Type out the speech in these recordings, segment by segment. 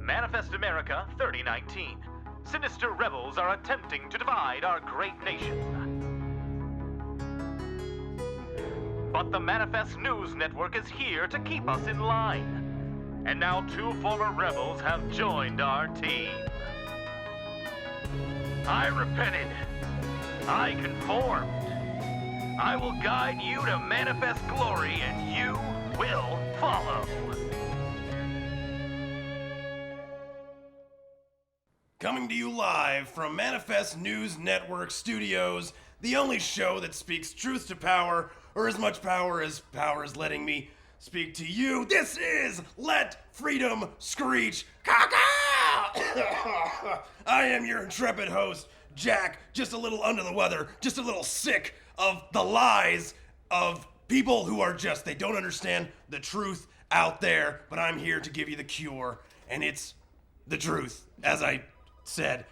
Manifest America 3019. Sinister rebels are attempting to divide our great nation. But the Manifest News Network is here to keep us in line. And now 2 former rebels have joined our team. I repented. I conformed. I will guide you to manifest glory, and you will follow. Coming to you live from Manifest News Network Studios, the only show that speaks truth to power, or as much power is letting me speak to you. This is Let Freedom Screetch. I am your intrepid host, Jack, just a little under the weather, just a little sick of the lies of people who are just, they don't understand the truth out there, but I'm here to give you the cure, and it's the truth, as I said.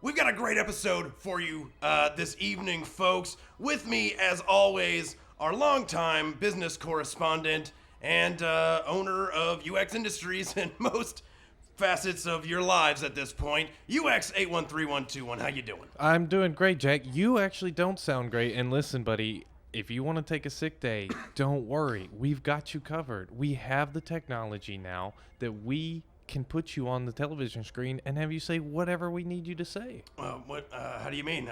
We've got a great episode for you this evening, folks. With me, as always, our longtime business correspondent and owner of UX Industries and most facets of your lives at this point, UX813121. How you doing? I'm doing great, Jack. You actually don't sound great. And listen, buddy, if you want to take a sick day, don't worry. We've got you covered. We have the technology now that we can put you on the television screen and have you say whatever we need you to say. How do you mean?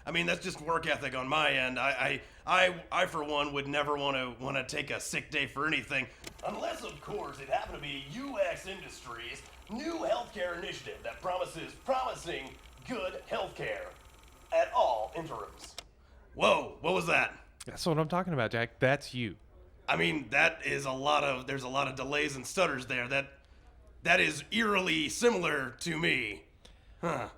I mean, that's just work ethic on my end. I for one would never want to take a sick day for anything, unless of course it happened to be UX Industries' new healthcare initiative that promising good healthcare at all interims. Whoa, what was that? That's what I'm talking about, Jack. That's you. I mean, there's a lot of delays and stutters there. That is eerily similar to me. Huh.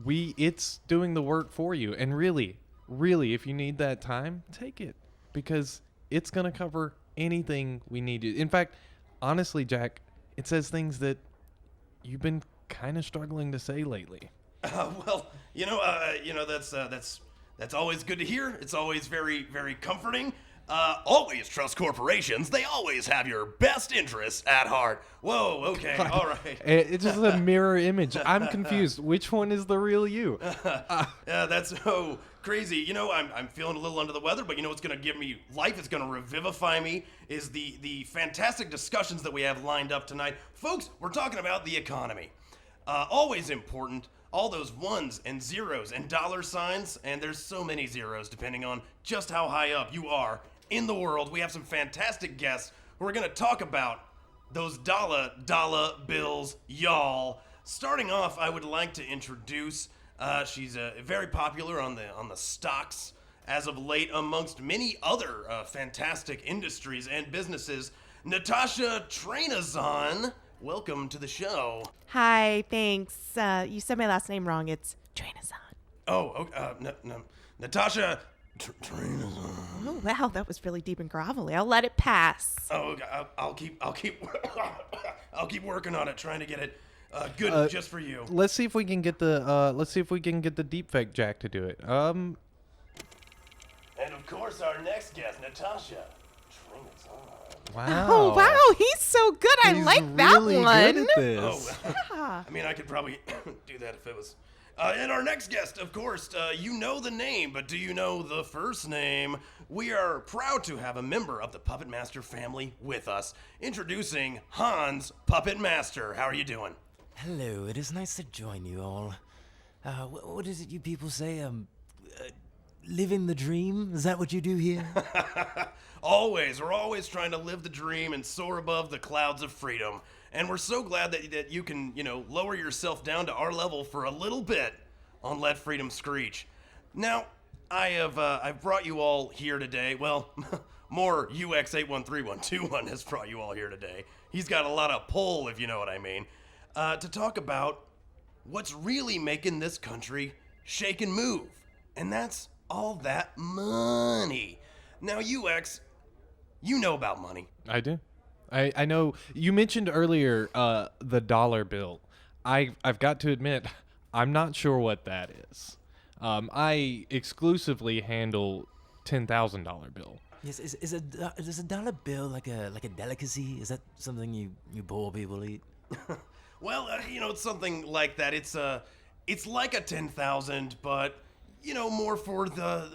It's doing the work for you. And really, if you need that time, take it. Because it's going to cover anything we need to. In fact, honestly, Jack, it says things that you've been kind of struggling to say lately. That's always good to hear. It's always very, very comforting. Always trust corporations. They always have your best interests at heart. Whoa, okay, all right. It's just a mirror image. I'm confused. Which one is the real you? Yeah, that's so crazy. I'm feeling a little under the weather, but what's going to give me life? It's going to revivify me is the fantastic discussions that we have lined up tonight. Folks, we're talking about the economy. Always important. All those ones and zeros and dollar signs, and there's so many zeros depending on just how high up you are in the world. We have some fantastic guests who are going to talk about those dollar bills, y'all. Starting off, I would like to introduce, she's very popular on the stocks as of late amongst many other fantastic industries and businesses, Natasha Trainazon. Welcome to the show. Hi, thanks. You said my last name wrong. It's Trainazon. Natasha Trainazon. Oh, wow, that was really deep and grovelly. I'll let it pass. Oh, I'll keep working on it, trying to get it good just for you. Let's see if we can get the deep fake Jack to do it. And of course, our next guest, Natasha Trainazon. Wow. Oh, wow, he's so good. I like that really one. Good at this. Yeah. I mean, I could probably do that if it was. And our next guest, of course, you know the name, but do you know the first name? We are proud to have a member of the Puppetmaster family with us, introducing Hans Puppetmaster. How are you doing? Hello, it is nice to join you all. What is it you people say? Living the dream? Is that what you do here? Always. We're always trying to live the dream and soar above the clouds of freedom. And we're so glad that you can, lower yourself down to our level for a little bit on Let Freedom Screetch. Now, I've brought you all here today. Well, more UX813121 has brought you all here today. He's got a lot of pull, if you know what I mean, to talk about what's really making this country shake and move. And that's all that money. Now, UX, you know about money. I do. I know. You mentioned earlier the dollar bill. I've got to admit, I'm not sure what that is. I exclusively handle $10,000 bill. Yes, is a dollar bill like a delicacy? Is that something you poor people eat? Well, it's something like that. It's like a 10,000, but more for the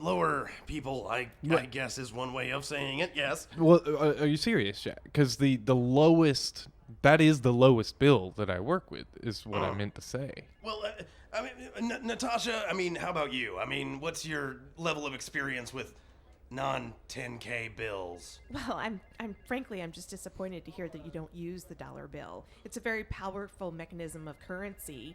lower people. I guess is one way of saying it. Yes. Well, are you serious, Jack? Because the lowest, that is the lowest bill that I work with, is what I meant to say. Well, Natasha. How about you? What's your level of experience with non-10K bills? Well, I'm frankly, I'm just disappointed to hear that you don't use the dollar bill. It's a very powerful mechanism of currency.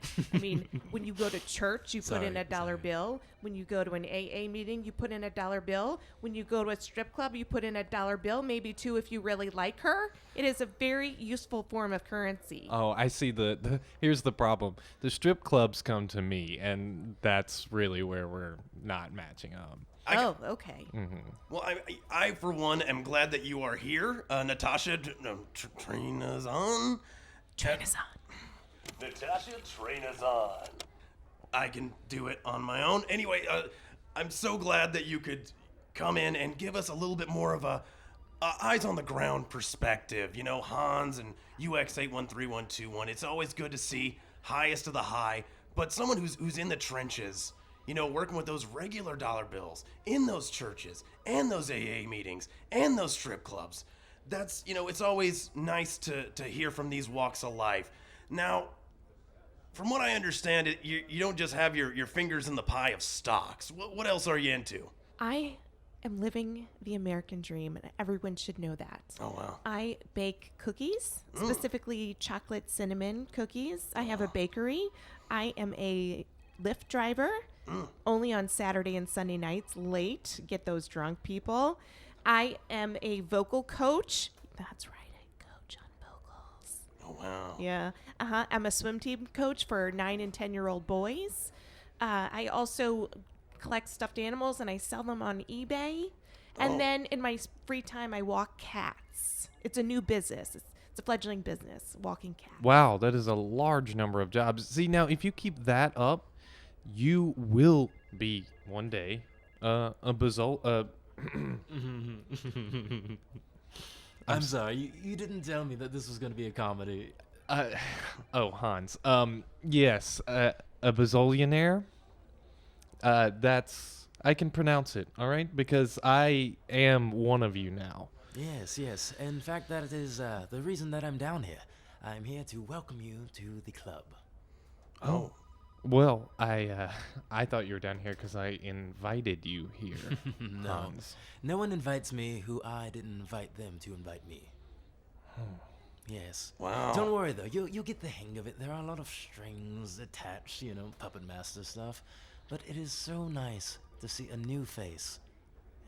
When you go to church, you put in a dollar bill. When you go to an AA meeting, you put in a dollar bill. When you go to a strip club, you put in a dollar bill, maybe two if you really like her. It is a very useful form of currency. Oh, I see. Here's the problem. The strip clubs come to me, and that's really where we're not matching up. Okay. Mm-hmm. Well, I for one am glad that you are here, Natasha. Train us on. Train us on. Natasha, train us on. I can do it on my own. Anyway, I'm so glad that you could come in and give us a little bit more of a eyes on the ground perspective. Hans and UX813121. It's always good to see highest of the high, but someone who's in the trenches. Working with those regular dollar bills in those churches and those AA meetings and those strip clubs. That's, it's always nice to hear from these walks of life. Now, from what I understand, you don't just have your fingers in the pie of stocks. What else are you into? I am living the American dream, and everyone should know that. Oh, wow. I bake cookies, specifically chocolate cinnamon cookies. I have a bakery. I am a Lyft driver. Only on Saturday and Sunday nights, late, get those drunk people. I am a vocal coach. That's right, I coach on vocals. Oh, wow. Yeah. I'm a swim team coach for 9 and 10-year-old boys. I also collect stuffed animals and I sell them on eBay. And then in my free time, I walk cats. It's a new business. It's a fledgling business, walking cats. Wow, that is a large number of jobs. See, now, if you keep that up, you will be one day a bizarre. I'm sorry, you didn't tell me that this was going to be a comedy. Hans. Yes, a bazillionaire. That's, I can pronounce it, all right? Because I am one of you now. Yes. In fact, that is the reason that I'm down here. I'm here to welcome you to the club. Oh. Well, I thought you were down here because I invited you here. No. Hans. No one invites me who I didn't invite them to invite me. Yes. Wow. Don't worry though, you'll get the hang of it. There are a lot of strings attached, Puppetmaster stuff. But it is so nice to see a new face.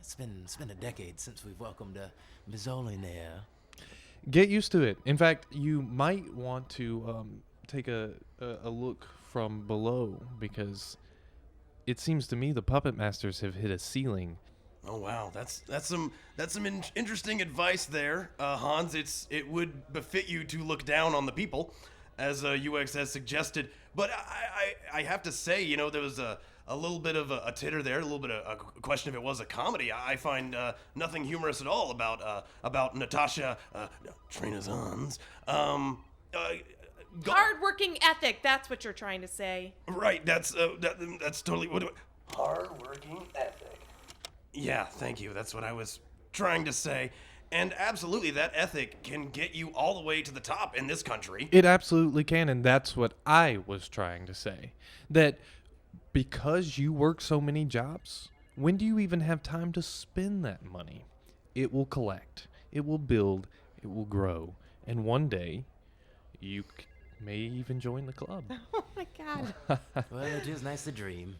It's been a decade since we've welcomed a bazillionaire. Get used to it. In fact, you might want to take a look from below, because it seems to me the Puppet Masters have hit a ceiling. Oh wow, that's some interesting advice there, Hans. It would befit you to look down on the people, as UX has suggested. But I have to say, there was a little bit of a titter there, a little bit of a question if it was a comedy. I find nothing humorous at all about Natasha Trainazons. Hard-working ethic, that's what you're trying to say. Right, that's totally what. Hard-working ethic. Yeah, thank you. That's what I was trying to say. And absolutely, that ethic can get you all the way to the top in this country. It absolutely can, and that's what I was trying to say. That because you work so many jobs, when do you even have time to spend that money? It will collect, it will build, it will grow, and one day you may even join the club. Oh my God. Well, it is nice to dream.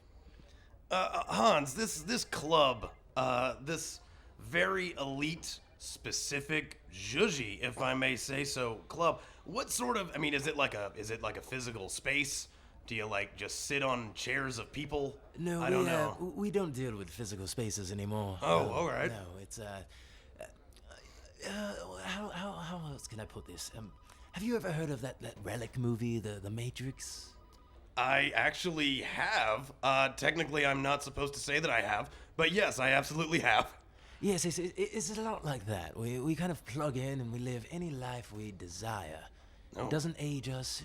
Hans, this club, this very elite, specific, zhuzhy, if I may say so, club. What sort of? Is it like a physical space? Do you just sit on chairs of people? No, I don't know. We don't deal with physical spaces anymore. Oh, all right. No, it's how else can I put this? Have you ever heard of that relic movie, The Matrix? I actually have. Technically, I'm not supposed to say that I have, but yes, I absolutely have. Yes, it's a lot like that. We kind of plug in and we live any life we desire. Oh. It doesn't age us.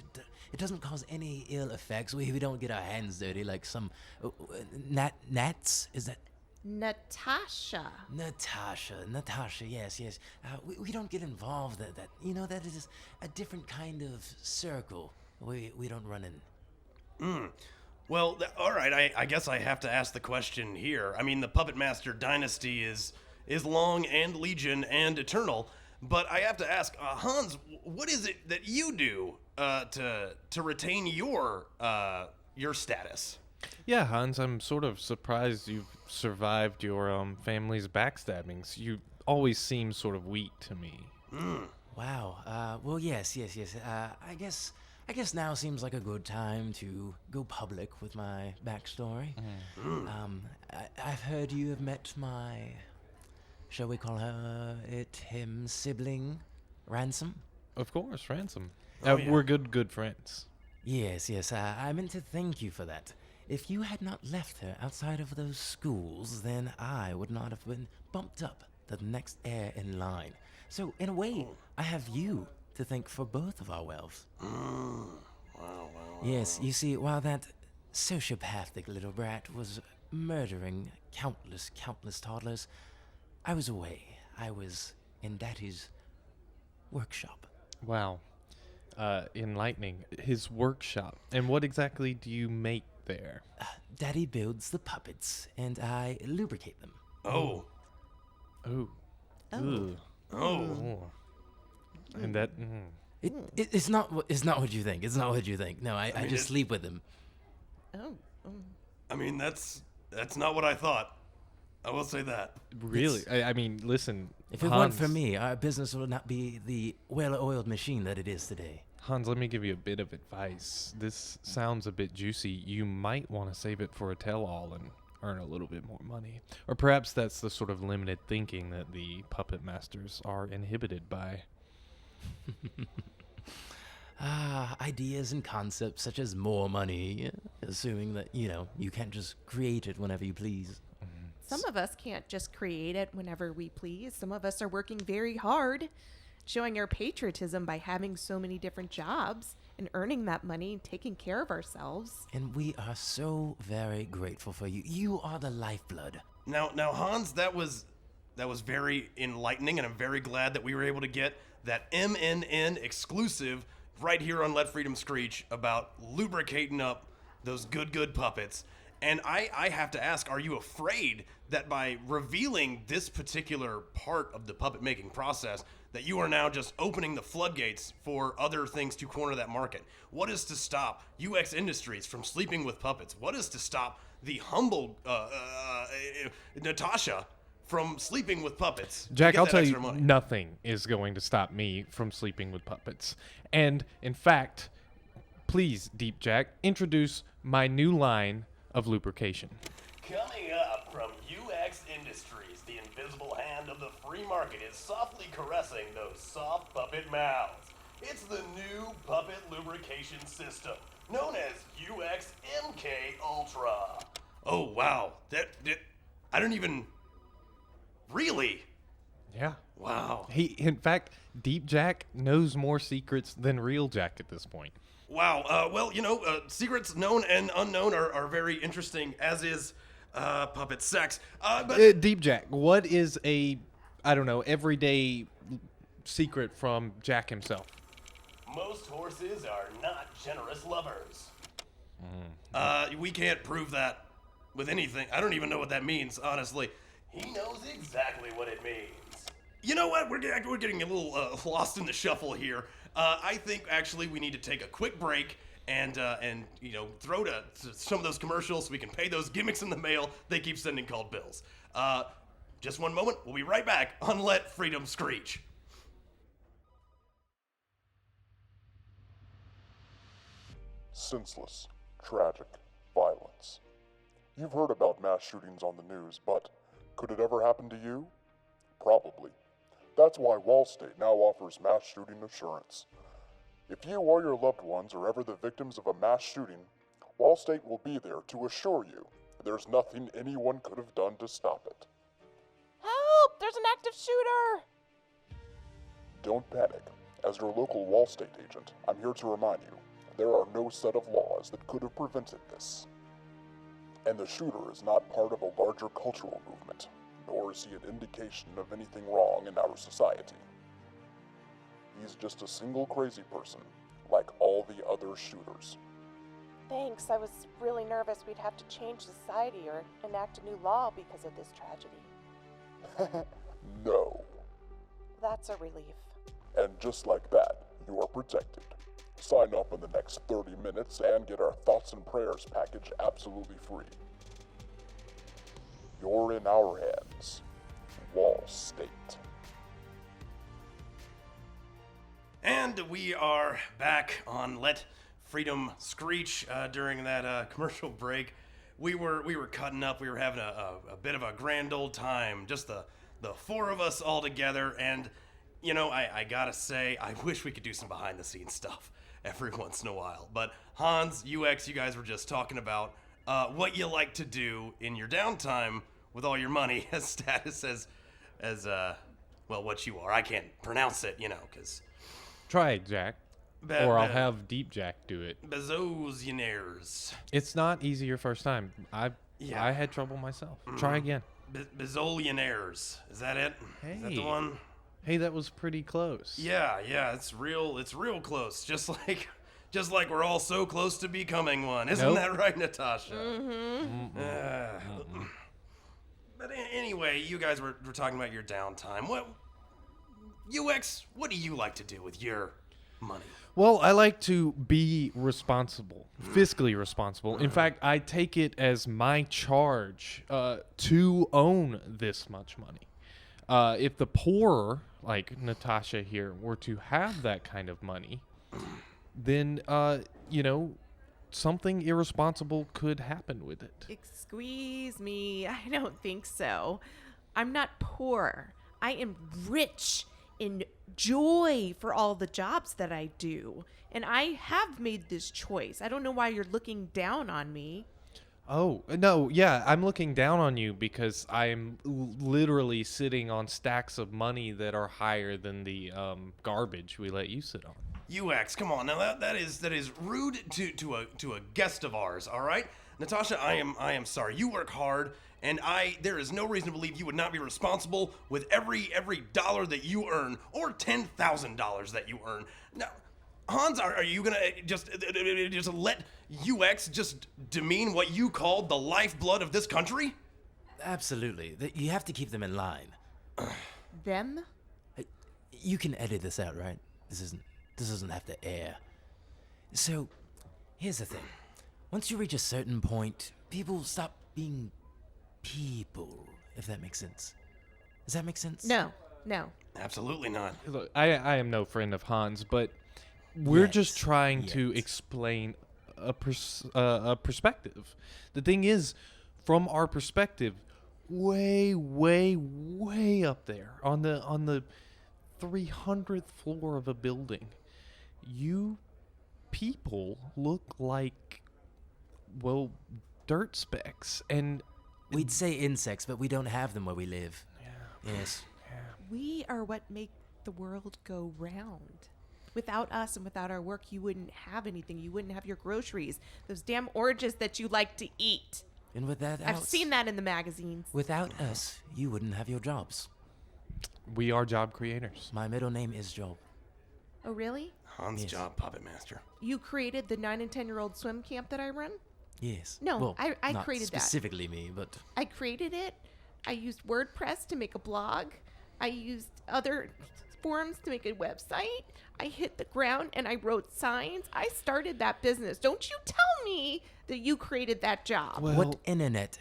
It doesn't cause any ill effects. We don't get our hands dirty like some Nats. Is that Natasha. Natasha? Yes. We don't get involved. That is a different kind of circle. We don't run in. Well, all right. I guess I have to ask the question here. I mean, the Puppetmaster dynasty is long and legion and eternal. But I have to ask, Hans, what is it that you do to retain your status? Yeah, Hans, I'm sort of surprised you've survived your family's backstabbings. You always seem sort of weak to me. Wow. Well, yes. I guess now seems like a good time to go public with my backstory. I've heard you have met my, shall we call him sibling, Ransom? Of course, Ransom. Oh, yeah. We're good friends. Yes. I meant to thank you for that. If you had not left her outside of those schools, then I would not have been bumped up to the next heir in line. So, in a way, I have you to thank for both of our wealths. Wow. Yes, you see, while that sociopathic little brat was murdering countless toddlers, I was away. I was in Daddy's workshop. Wow. Enlightening. His workshop. And what exactly do you make there? Daddy builds the puppets, and I lubricate them. Oh. Oh. Oh. Oh. And that... It's not what you think. It's not what you think. No, I just sleep with them. Oh. I mean, that's not what I thought. I will say that. Really? I mean, listen. If it weren't for me, our business would not be the well-oiled machine that it is today. Hans, let me give you a bit of advice. This sounds a bit juicy. You might want to save it for a tell-all and earn a little bit more money. Or perhaps that's the sort of limited thinking that the puppet masters are inhibited by. Ideas and concepts such as more money, assuming that, you can't just create it whenever you please. Some of us can't just create it whenever we please. Some of us are working very hard, showing our patriotism by having so many different jobs and earning that money and taking care of ourselves. And we are so very grateful for you. You are the lifeblood. Now, Hans, that was very enlightening, and I'm very glad that we were able to get that MNN exclusive right here on Let Freedom Screetch about lubricating up those good puppets. And I have to ask, are you afraid that by revealing this particular part of the puppet making process, that you are now just opening the floodgates for other things to corner that market? What is to stop UX Industries from sleeping with puppets? What is to stop the humble Natasha from sleeping with puppets? Jack, I'll tell you, money? nothing is going to stop me from sleeping with puppets. And, in fact, please, Deep Jack, introduce my new line of lubrication. Coming up from UX Industries, the invisible hand of the free market is softly caressing those soft puppet mouths. It's the new puppet lubrication system, known as UX MK Ultra. Oh, wow. I don't even... Really? Yeah. Wow. In fact, Deep Jack knows more secrets than Real Jack at this point. Wow. Well, secrets known and unknown are very interesting, as is puppet sex. But Deep Jack, what is a, everyday secret from Jack himself? Most horses are not generous lovers. We can't prove that with anything. I don't even know what that means, honestly. He knows exactly what it means. You know what? We're getting a little lost in the shuffle here. I think actually we need to take a quick break and throw to some of those commercials so we can pay those gimmicks in the mail they keep sending called bills. Just one moment. We'll be right back on Let Freedom Screetch. Senseless, tragic violence. You've heard about mass shootings on the news, but could it ever happen to you? Probably. That's why Wall State now offers mass shooting insurance. If you or your loved ones are ever the victims of a mass shooting, Wall State will be there to assure you there's nothing anyone could have done to stop it. Help! there's an active shooter! Don't panic. As your local Wall State agent, I'm here to remind you, there are no set of laws that could have prevented this. And the shooter is not part of a larger cultural movement, nor is he an indication of anything wrong in our society. He's just a single crazy person, like all the other shooters. Thanks, I was really nervous we'd have to change society or enact a new law because of this tragedy. No. That's a relief. And just like that, you are protected. Sign up in the next 30 minutes and get our Thoughts and Prayers package absolutely free. You're in our hands. Wall State. And we are back on Let Freedom Screetch. During that commercial break, we were cutting up. We were having a bit of a grand old time, just the four of us all together. And you know, I gotta say, I wish we could do some behind the scenes stuff every once in a while. But Hans, UX, you guys were just talking about what you like to do in your downtime with all your money as status as well, what you are. I can't pronounce it, you know, because Try it, Jack. Or I'll have Deep Jack do it. Bezozionaires. It's not easy your first time. I had trouble myself. Try again. Bezolionaires. Is that it? Is that the Hey. one? Hey, that was pretty close. Yeah, it's real close. Just like we're all so close to becoming one. Isn't Nope. that right, Natasha? But anyway, you guys were talking about your downtime. What do you like to do with your money? Well, I like to be responsible, fiscally responsible. In fact, I take it as my charge to own this much money. If the poor, like Natasha here, were to have that kind of money, then, something irresponsible could happen with it. Excuse me, I don't think so. I'm not poor. I am rich in joy for all the jobs that I do. And I have made this choice. I don't know why you're looking down on me. Oh, no, yeah, I'm looking down on you because I'm literally sitting on stacks of money that are higher than the garbage we let you sit on. UX, come on now. That is rude to a guest of ours. All right, Natasha, I am sorry. You work hard, and there is no reason to believe you would not be responsible with every dollar that you earn, or $10,000 that you earn. Now, Hans, are you gonna just let UX just demean what you called the lifeblood of this country? Absolutely. You have to keep them in line. Them? You can edit this out, right? This doesn't have to air. So, here's the thing. Once you reach a certain point, people stop being people, if that makes sense. Does that make sense? No. Absolutely not. Look, I am no friend of Hans, but we're just trying to yes. explain a perspective. The thing is, from our perspective, way up there on the 300th floor of a building, you people look like, well, dirt specks. And We'd say insects, but we don't have them where we live. yeah, Yes. We are what make the world go round. Without us and without our work, you wouldn't have anything. You wouldn't have your groceries. Those damn oranges that you like to eat. And with that I've seen that in the magazines. Without us, you wouldn't have your jobs. we are job creators. My middle name is Joel. Oh, really? Hans Yes. Job Puppetmaster. You created the 9 and 10-year-old swim camp that I run? Yes. No, well, I not created that. specifically me, but I created it. I used WordPress to make a blog. I used other forums to make a website. I hit the ground and I wrote signs. I started that business. Don't you tell me that you created that job. Well, what internet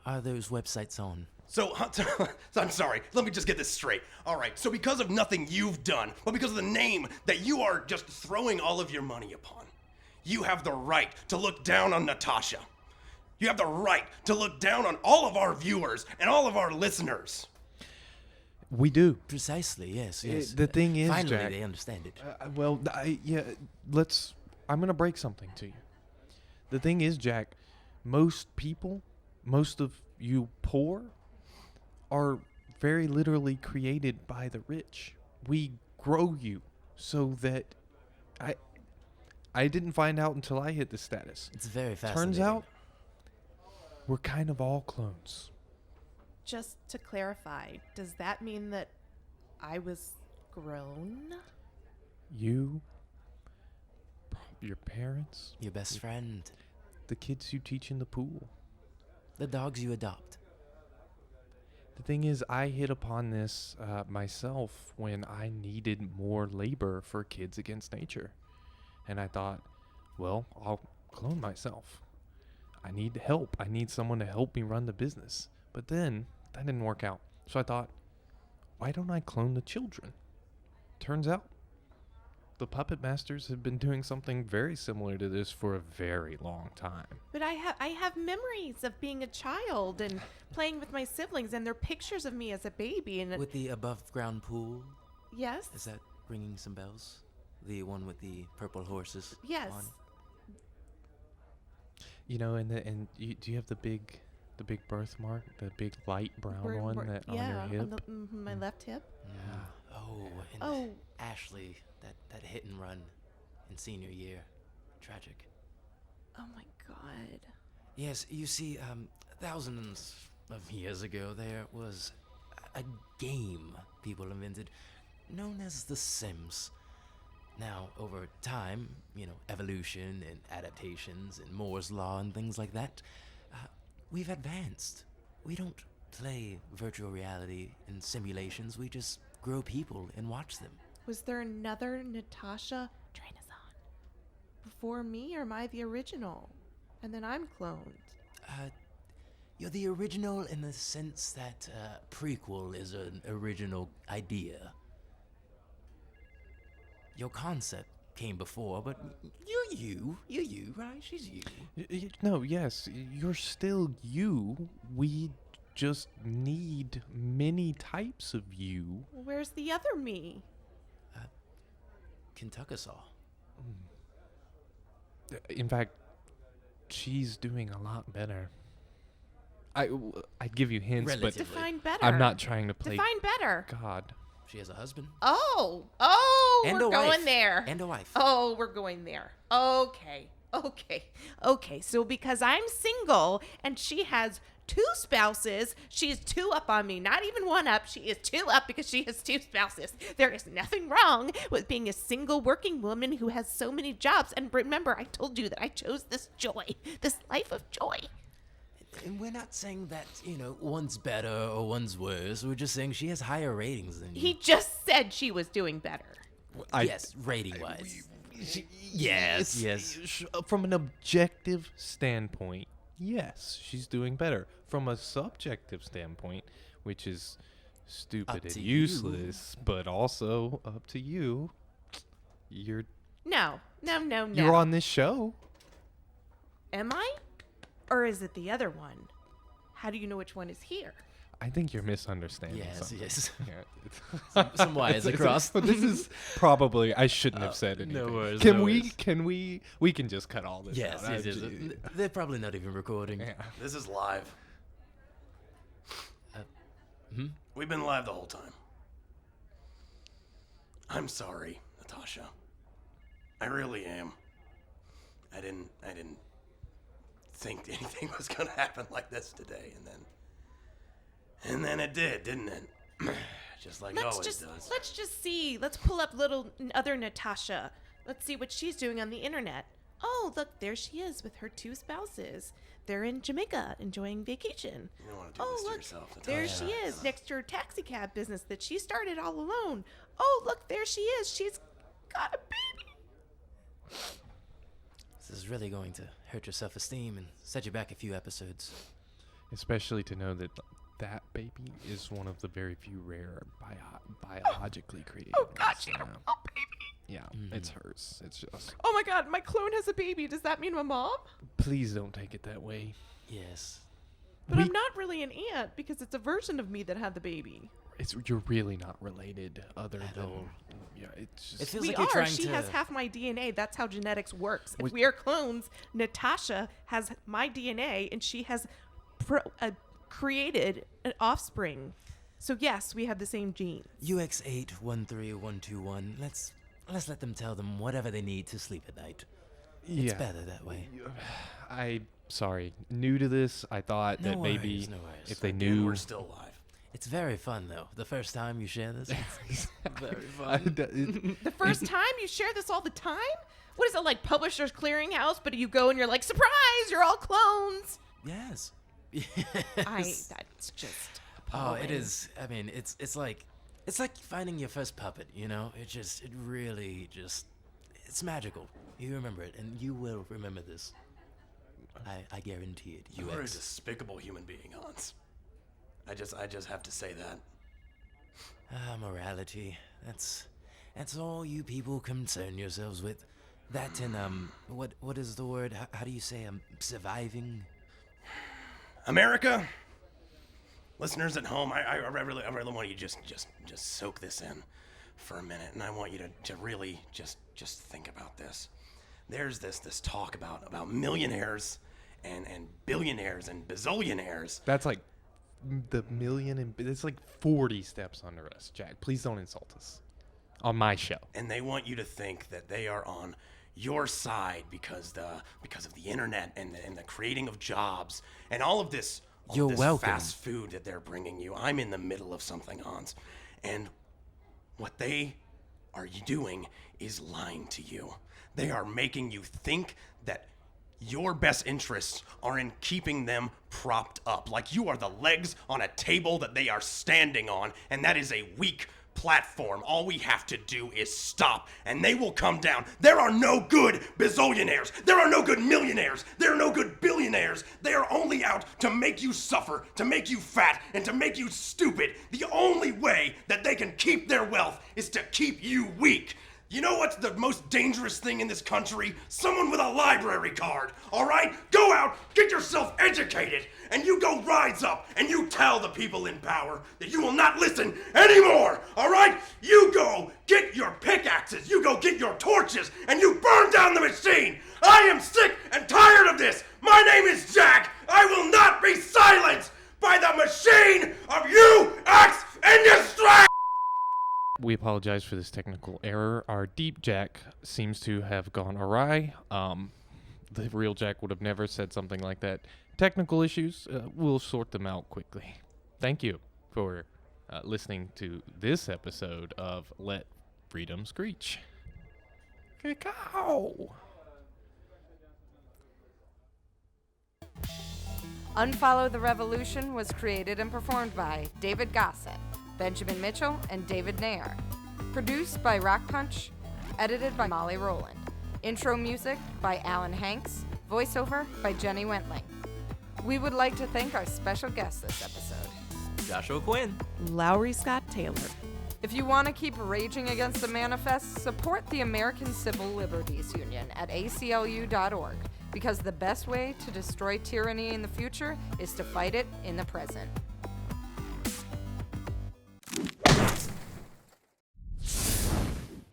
are those websites on? So I'm sorry. Let me just get this straight. All right. So because of nothing you've done, but because of the name that you are just throwing all of your money upon, you have the right to look down on Natasha. You have the right to look down on all of our viewers and all of our listeners. we do. Precisely, yes, yes. The thing is, finally Jack, they understand it. I'm going to break something to you. The thing is, Jack, most people, most of you poor, are very literally created by the rich. We grow you so that I didn't find out until I hit the status. It's very fascinating. Turns out we're kind of all clones. Just to clarify, does that mean that I was grown? You, your parents, Your best friend, the kids you teach in the pool. the dogs you adopt. The thing is, I hit upon this myself when I needed more labor for Kids Against Nature. And I thought, well, I'll clone myself. I need help. I need someone to help me run the business. But then that didn't work out. So I thought, why don't I clone the children? Turns out the Puppet Masters have been doing something very similar to this for a very long time. But I have memories of being a child and playing with my siblings, and they're pictures of me as a baby. And With the above-ground pool, yes, is that ringing some bells? The one with the purple horses yes. on? You know, do you have the big birthmark, the big light brown one that on your hip? My left hip. Yeah. Oh, and Oh. Ashley, that hit and run in senior year. Tragic. Oh my God. Yes, you see, thousands of years ago, there was a game people invented known as The Sims. Now, over time, evolution and adaptations and Moore's Law and things like that, we've advanced. We don't play virtual reality and simulations, we just grow people and watch them. Was there another Natasha Trainazon before me, or am I the original? And then I'm cloned. You're the original in the sense that prequel is an original idea. Your concept came before, but you're you, right? She's you. No, yes, you're still you. We just need many types of you. Where's the other me? Kentuckasaw. In fact, she's doing a lot better. I'd give you hints, Relatively. Define better. but I'm not trying to play Define better. God. She has a husband. Oh, And we're a going wife. there. And a wife. Oh, we're going there. Okay. So because I'm single and she has 2 spouses, she is 2 up on me. Not even 1 up. She is 2 up because she has 2 spouses. There is nothing wrong with being a single working woman who has so many jobs. And remember, I told you that I chose this joy, this life of joy. And we're not saying that, one's better or one's worse. We're just saying she has higher ratings than you. He just said she was doing better. Yes, rating-wise. Yes. From an objective standpoint, yes, she's doing better. From a subjective standpoint, which is stupid Up and to you. useless, but also up to you, you're No. you're on this show. Am I? Or is it the other one? How do you know which one is here? I think you're misunderstanding Yes, something. yes. Yeah. Some wires across. But this is probably I shouldn't have said anything. no worries, Can no we? worries. Can we? We can just cut all this Yes, out. yes. They're probably not even recording. Yeah. This is live. Hmm? We've been live the whole time. I'm sorry, Natasha. I really am. I didn't think anything was gonna happen like this today, and then it did, didn't it? Just like it always does. Let's just see. Let's pull up other Natasha. Let's see what she's doing on the internet. Oh, look, there she is with her 2 spouses. They're in Jamaica enjoying vacation. You don't want to do Oh, this to look, yourself, Natasha. there she is next to her taxi cab business that she started all alone. Oh, look, there she is. She's got a baby. This is really going to hurt your self-esteem and set you back a few episodes. Especially to know that that baby is one of the very few rare biologically created. Oh, God, ones, she had a yeah. baby. Yeah, it's hers. It's just. Oh, my God, my clone has a baby. Does that mean my mom? Please don't take it that way. Yes. But We- I'm not really an aunt because it's a version of me that had the baby. You're really not related, other At than all. yeah. It's just It feels We like you're are. trying She to. has half my DNA. That's how genetics works. If Was- we are clones, Natasha has my DNA, and she has created an offspring. So yes, we have the same genes. UX813121. Let's let them tell them whatever they need to sleep at night. Yeah. It's better that way. Sorry, new to this. I thought No that maybe worries, no worries. if they And knew. we're still alive. It's very fun, though. The first time you share this, it's very fun. The first time you share this all the time? What is it, like Publishers Clearinghouse, but you go and you're like, surprise, you're all clones. Yes. That's just Oh, it appalling. is. I mean, it's like finding your first puppet. You know, it really it's magical. You remember it, and you will remember this. I guarantee it. You're a UX. despicable human being, Hans. I just have to say that. Morality. That's all you people concern yourselves with. That and what is the word? How do you say surviving? America, listeners at home, I really want you to just soak this in for a minute, and I want you to really just think about this. There's this talk about millionaires and billionaires and bazillionaires. That's like the million and it's like 40 steps under us, Jack. Please don't insult us on my show. And they want you to think that they are on your side because of the internet and the creating of jobs and all of this You're welcome. fast food that they're bringing you. I'm in the middle of something, Hans, and what they are doing is lying to you. They are making you think that your best interests are in keeping them propped up, like you are the legs on a table that they are standing on, and that is a weak platform. All we have to do is stop, and they will come down. There are no good bazillionaires. There are no good millionaires. There are no good billionaires. They are only out to make you suffer, to make you fat, and to make you stupid. The only way that they can keep their wealth is to keep you weak. You know what's the most dangerous thing in this country? Someone with a library card, all right? Go out, get yourself educated, and you go rise up, and you tell the people in power that you will not listen anymore, all right? You go get your pickaxes, you go get your torches, and you burn down the machine. I am sick and tired of this. My name is Jack. I will not be silenced by the machine of UX Industry! We apologize for this technical error. Our deep Jack seems to have gone awry. The real Jack would have never said something like that. Technical issues, we'll sort them out quickly. Thank you for listening to this episode of Let Freedom Screetch. Cacao! Unfollow the Revolution was created and performed by David Gossett, Benjamin Mitchell, and David Nair. Produced by Rock Punch. Edited by Molly Rowland. Intro music by Alan Hanks. Voiceover by Jenny Wentling. We would like to thank our special guest this episode, Joshua Quinn. Lowry Scott Taylor. If you want to keep raging against the manifest, support the American Civil Liberties Union at aclu.org, because the best way to destroy tyranny in the future is to fight it in the present.